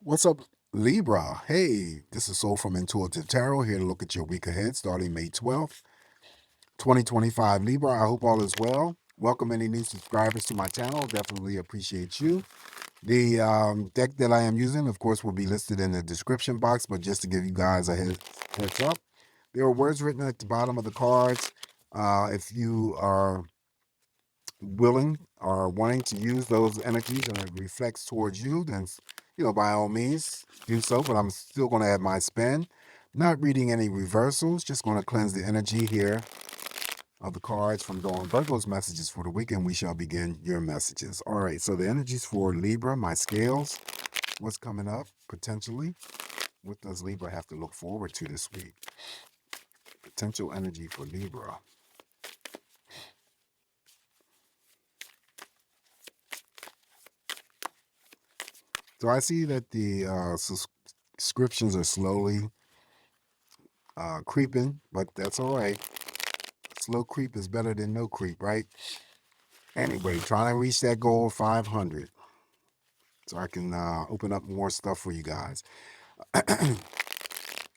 What's up, Libra? Hey, this is Soul from Intuitive Tarot here to look at your week ahead starting May 12th, 2025. Libra, I hope all is well. Welcome any new subscribers to my channel. Definitely appreciate you. The deck that I am using, of course, will be listed in the description box, but just to give you guys a heads up, there are words written at the bottom of the cards. If you are willing or wanting to use those energies and it reflects towards you, then by all means do so. But I'm still going to add my spin. Not reading any reversals, just going to cleanse the energy here of the cards from Dawn Virgo's messages for the weekend. We shall begin your messages. All right, so the energies for Libra, my scales, what's coming up potentially? What does Libra have to look forward to this week? Potential energy for Libra. So I see that the subscriptions are slowly creeping, but that's all right. Slow creep is better than no creep, right? Anyway, trying to reach that goal of 500 so I can open up more stuff for you guys.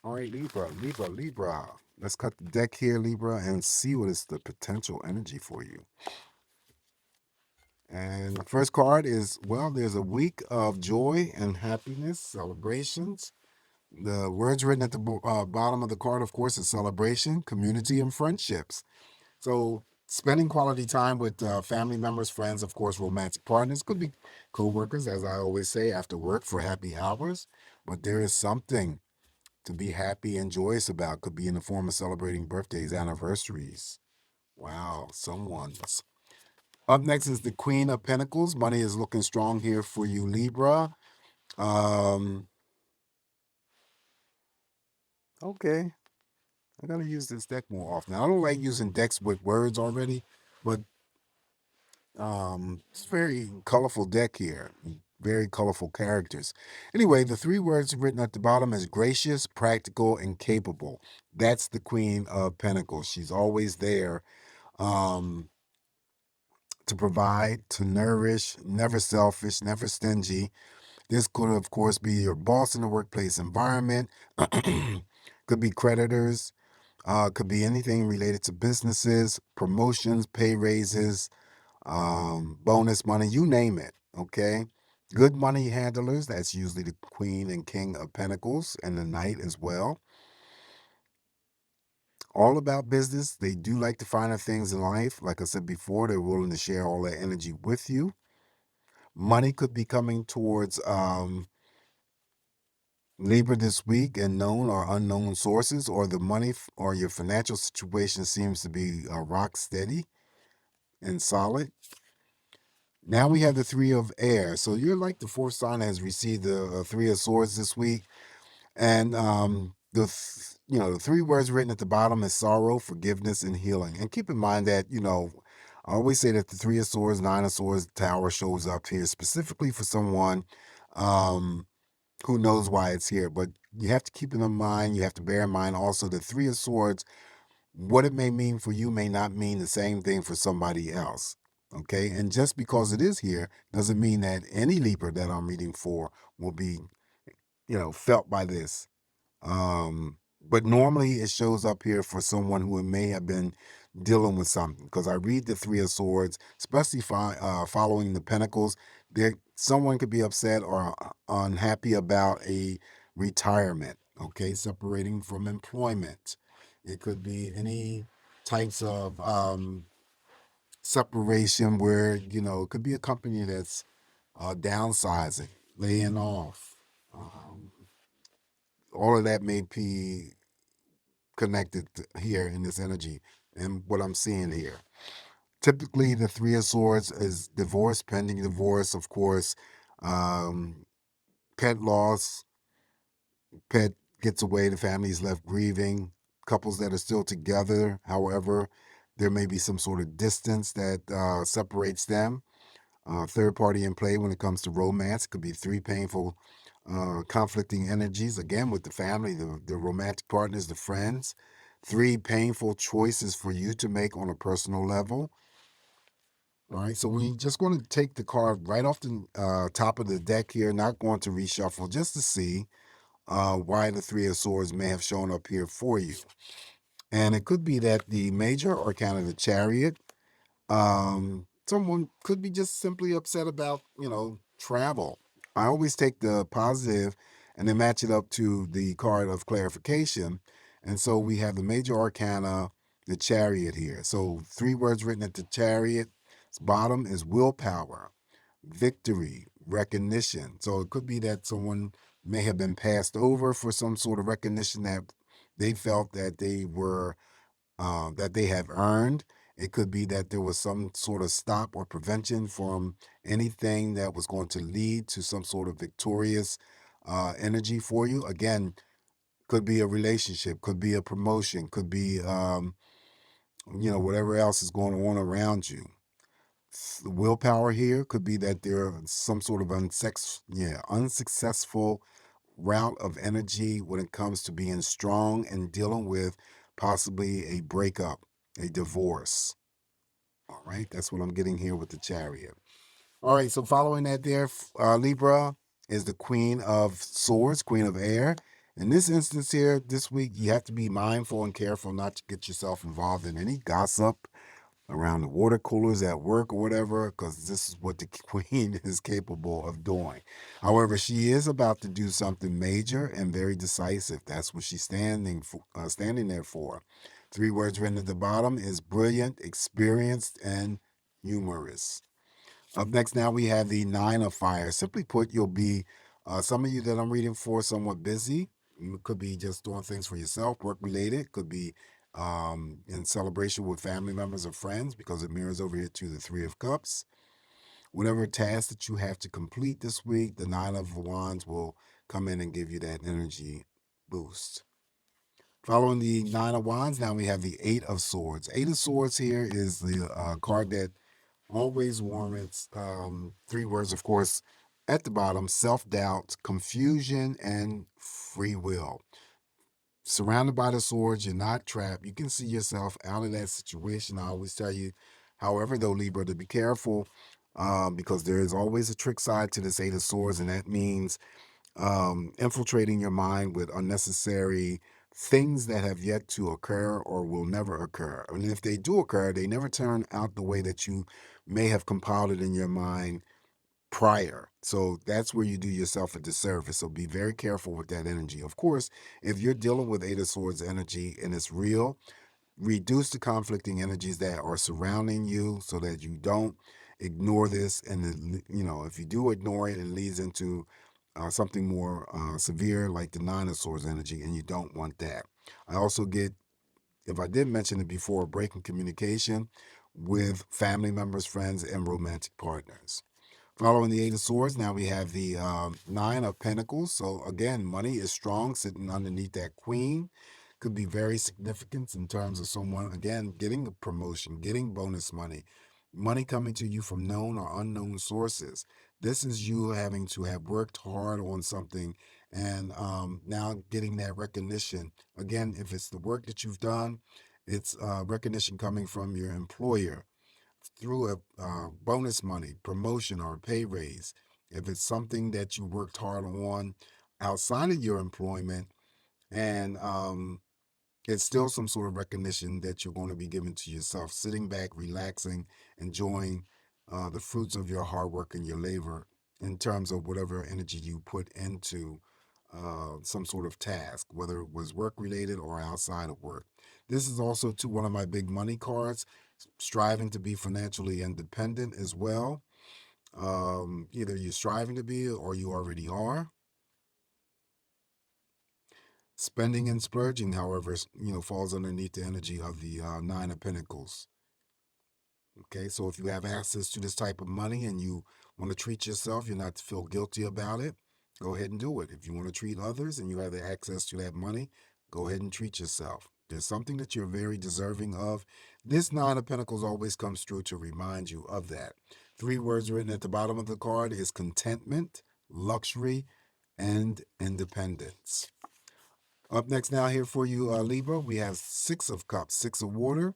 All right, Libra. Let's cut the deck here, Libra, and see what is the potential energy for you. And the first card is, well, there's a week of joy and happiness, celebrations. The words written at the bottom of the card, of course, is celebration, community, and friendships. So spending quality time with family members, friends, of course, romantic partners, could be co-workers, as I always say, after work for happy hours. But there is something to be happy and joyous about. Could be in the form of celebrating birthdays, anniversaries. Wow, someone's. Up next is the Queen of Pentacles. Money is looking strong here for you, Libra. Um, okay. I gotta use this deck more often. I don't like using decks with words already, but it's a very colorful deck here. Very colorful characters. Anyway, the three words written at the bottom is gracious, practical, and capable. That's the Queen of Pentacles. She's always there um, to provide, to nourish, never selfish, never stingy. This could, of course, be your boss in the workplace environment. Could be creditors. Could be anything related to businesses, promotions, pay raises, bonus money, you name it. Okay. Good money handlers, that's usually the Queen and King of Pentacles and the Knight as well. All about business. They do like the finer things in life. Like I said before, they're willing to share all that energy with you. Money could be coming towards Libra this week in known or unknown sources, or the money or your financial situation seems to be rock steady and solid. Now we have the Three of Air. So you're like the fourth sign that has received the Three of Swords this week. And the three words written at the bottom is sorrow, forgiveness, and healing. And keep in mind that, I always say that the Three of Swords, Nine of Swords, Tower shows up here specifically for someone who knows why it's here. But you have to keep in mind, you have to bear in mind also the Three of Swords, what it may mean for you may not mean the same thing for somebody else. Okay. And just because it is here doesn't mean that any Libra that I'm reading for will be, felt by this. But normally it shows up here for someone who may have been dealing with something. Because I read the Three of Swords, especially following the Pentacles. There, someone could be upset or unhappy about a retirement. Okay, separating from employment. It could be any types of separation where it could be a company that's downsizing, laying off. Um, all of that may be connected here in this energy and what I'm seeing here. Typically, the Three of Swords is divorce, pending divorce, of course, um, pet loss, pet gets away, the family's left grieving, couples that are still together, however, there may be some sort of distance that separates them. Third party in play when it comes to romance. It could be three painful, conflicting energies. Again, with the family, the romantic partners, the friends. Three painful choices for you to make on a personal level. All right, so we're just going to take the card right off the top of the deck here, not going to reshuffle, just to see why the Three of Swords may have shown up here for you. And it could be that the major arcana, the Chariot, someone could be just simply upset about, travel. I always take the positive and then match it up to the card of clarification. And so we have the major arcana, the Chariot here. So 3 words written at the Chariot's bottom is willpower, victory, recognition. So it could be that someone may have been passed over for some sort of recognition that they felt that they have earned. It could be that there was some sort of stop or prevention from anything that was going to lead to some sort of victorious energy for you. Again, could be a relationship, could be a promotion, could be whatever else is going on around you. The willpower here could be that there some sort of unsuccessful route of energy when it comes to being strong and dealing with possibly a breakup, a divorce. All right, that's what I'm getting here with the Chariot. All right, so following that there, Libra is the Queen of Swords, Queen of Air. In this instance here, this week, you have to be mindful and careful not to get yourself involved in any gossip around the water coolers at work or whatever, because this is what the queen is capable of doing. However, she is about to do something major and very decisive. That's what she's standing there for. 3 words written at the bottom is brilliant, experienced, and humorous. Up next now we have the 9 of Fire. Simply put, you'll be, some of you that I'm reading for, somewhat busy. You could be just doing things for yourself, work related. Could be in celebration with family members or friends, because it mirrors over here to the 3 of Cups. Whatever task that you have to complete this week, the 9 of Wands will come in and give you that energy boost. Following the 9 of Wands, now we have the 8 of Swords. 8 of Swords here is the card that always warrants 3 words, of course, at the bottom: self-doubt, confusion, and free will. Surrounded by the swords, you're not trapped. You can see yourself out of that situation. I always tell you, however, though, Libra, to be careful, because there is always a trick side to this 8 of Swords, and that means infiltrating your mind with unnecessary things that have yet to occur or will never occur. And if they do occur, they never turn out the way that you may have compiled it in your mind prior. So that's where you do yourself a disservice. So be very careful with that energy. Of course, if you're dealing with 8 of Swords energy and it's real, reduce the conflicting energies that are surrounding you so that you don't ignore this. And, if you do ignore it, it leads into something more severe, like the 9 of Swords energy, and you don't want that. I also get, if I did mention it before, breaking communication with family members, friends, and romantic partners. Following the 8 of Swords, now we have the 9 of Pentacles. So again, money is strong, sitting underneath that Queen. Could be very significant in terms of someone, again, getting a promotion, getting bonus money, money coming to you from known or unknown sources. This is you having to have worked hard on something and now getting that recognition. Again, if it's the work that you've done, it's recognition coming from your employer through a bonus money, promotion, or a pay raise. If it's something that you worked hard on outside of your employment, and it's still some sort of recognition that you're going to be giving to yourself, sitting back, relaxing, enjoying the fruits of your hard work and your labor in terms of whatever energy you put into some sort of task, whether it was work related or outside of work. This is also to one of my big money cards, striving to be financially independent as well. Either you're striving to be or you already are. Spending and splurging, however, falls underneath the energy of the 9 of Pentacles. Okay, so if you have access to this type of money and you want to treat yourself, you're not to feel guilty about it, go ahead and do it. If you want to treat others and you have the access to that money, go ahead and treat yourself. There's something that you're very deserving of. This 9 of Pentacles always comes through to remind you of that. 3 words written at the bottom of the card is contentment, luxury, and independence. Up next now here for you, Libra, we have 6 of Cups, 6 of water.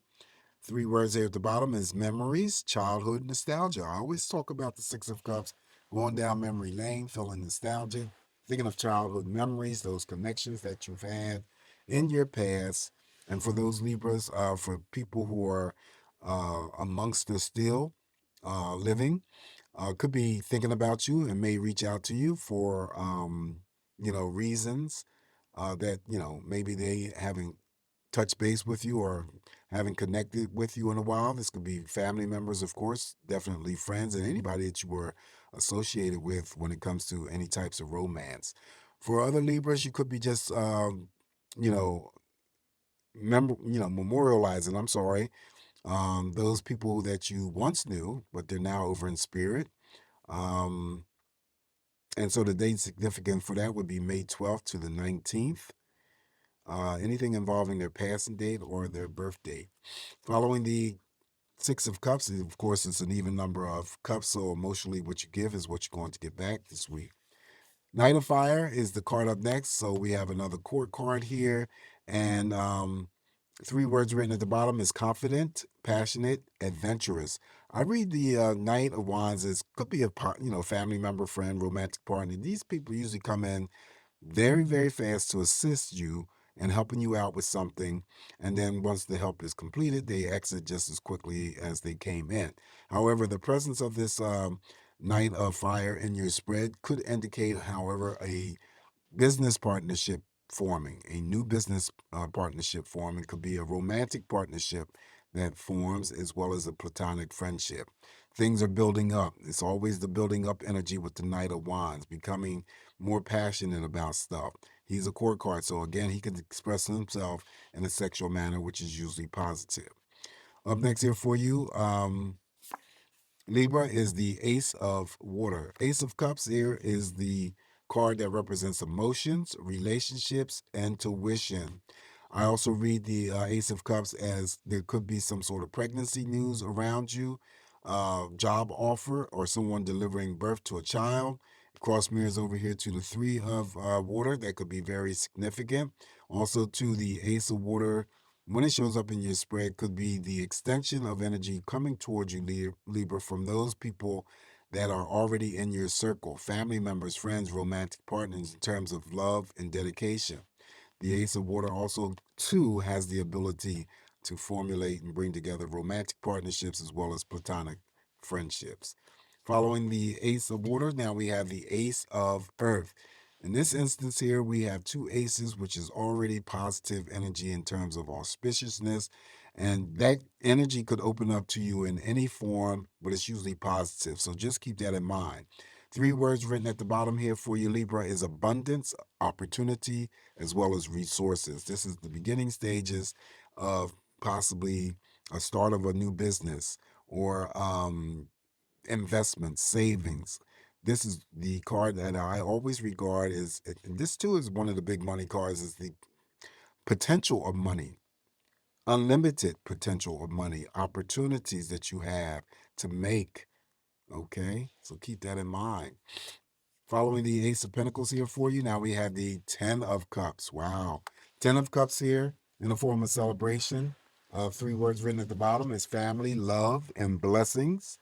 Three words there at the bottom is memories, childhood, nostalgia. I always talk about the Six of Cups, going down memory lane, feeling nostalgia, thinking of childhood memories, those connections that you've had in your past. And for those Libras, for people who are amongst us still living, could be thinking about you and may reach out to you for, reasons that, maybe they haven't touched base with you or haven't connected with you in a while. This could be family members, of course, definitely friends, and anybody that you were associated with when it comes to any types of romance. For other Libras, you could be just, you know, memorializing. I'm sorry, those people that you once knew, but they're now over in spirit. Um, and so the date significant for that would be May 12th to the 19th. Anything involving their passing date or their birth date. Following the Six of Cups, of course, it's an even number of cups, so emotionally, what you give is what you're going to get back this week. Knight of Fire is the card up next, so we have another court card here, and three words written at the bottom is confident, passionate, adventurous. I read the Knight of Wands as could be a family member, friend, romantic partner. These people usually come in very, very fast to assist you and helping you out with something. And then once the help is completed, they exit just as quickly as they came in. However, the presence of this Knight of Fire in your spread could indicate, however, a business partnership forming, a new business partnership forming. Could be a romantic partnership that forms as well as a platonic friendship. Things are building up. It's always the building up energy with the Knight of Wands, becoming more passionate about stuff. He's a court card, so again, he can express himself in a sexual manner, which is usually positive. Up next here for you, Libra is the Ace of Water. Ace of Cups here is the card that represents emotions, relationships, and tuition. I also read the Ace of Cups as there could be some sort of pregnancy news around you, job offer, or someone delivering birth to a child. Cross mirrors over here to the Three of Water. That could be very significant. Also to the Ace of Water, when it shows up in your spread, could be the extension of energy coming towards you, Libra, from those people that are already in your circle, family members, friends, romantic partners, in terms of love and dedication. The Ace of Water also, too, has the ability to formulate and bring together romantic partnerships as well as platonic friendships. Following the Ace of Water, now we have the Ace of Earth. In this instance here, we have two aces, which is already positive energy in terms of auspiciousness. And that energy could open up to you in any form, but it's usually positive. So just keep that in mind. Three words written at the bottom here for you, Libra, is abundance, opportunity, as well as resources. This is the beginning stages of possibly a start of a new business or investments, savings. This is the card that I always regard as, and this too is one of the big money cards, is the potential of money, unlimited potential of money, opportunities that you have to make. Okay, so keep that in mind. Following the Ace of Pentacles here for you, now we have the Ten of Cups. Wow. Ten of Cups here in the form of celebration. Three words written at the bottom is family, love, and blessings.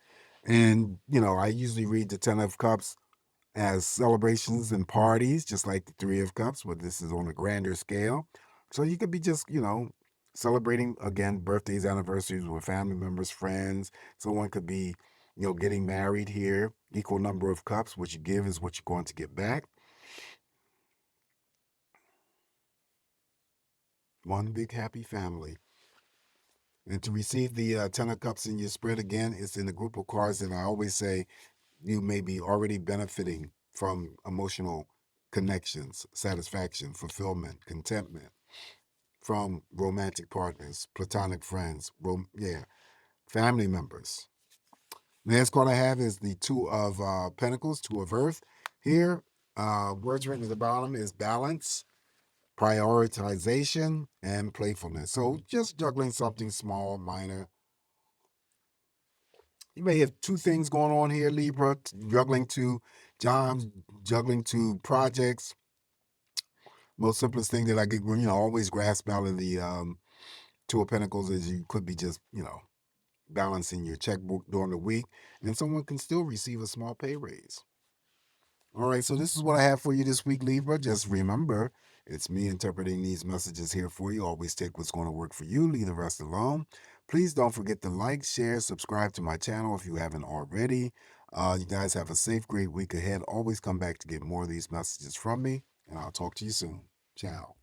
And, I usually read the Ten of Cups as celebrations and parties, just like the Three of Cups, but this is on a grander scale. So you could be just, celebrating, again, birthdays, anniversaries with family members, friends. Someone could be, getting married here. Equal number of cups. What you give is what you're going to get back. One big happy family. And to receive the Ten of Cups in your spread, again, it's in the group of cards that I always say you may be already benefiting from emotional connections, satisfaction, fulfillment, contentment from romantic partners, platonic friends, family members. The next card I have is the Two of Pentacles, Two of Earth. Here, words written at the bottom is balance, prioritization, and playfulness. So just juggling something small, minor. You may have two things going on here, Libra, juggling two jobs, juggling two projects. Most simplest thing that I could, always grasp out of the Two of Pentacles is you could be just, balancing your checkbook during the week, and someone can still receive a small pay raise. All right, so this is what I have for you this week, Libra. Just remember, it's me interpreting these messages here for you. Always take what's going to work for you, leave the rest alone. Please don't forget to like, share, subscribe to my channel if you haven't already. You guys have a safe, great week ahead. Always come back to get more of these messages from me, and I'll talk to you soon. Ciao.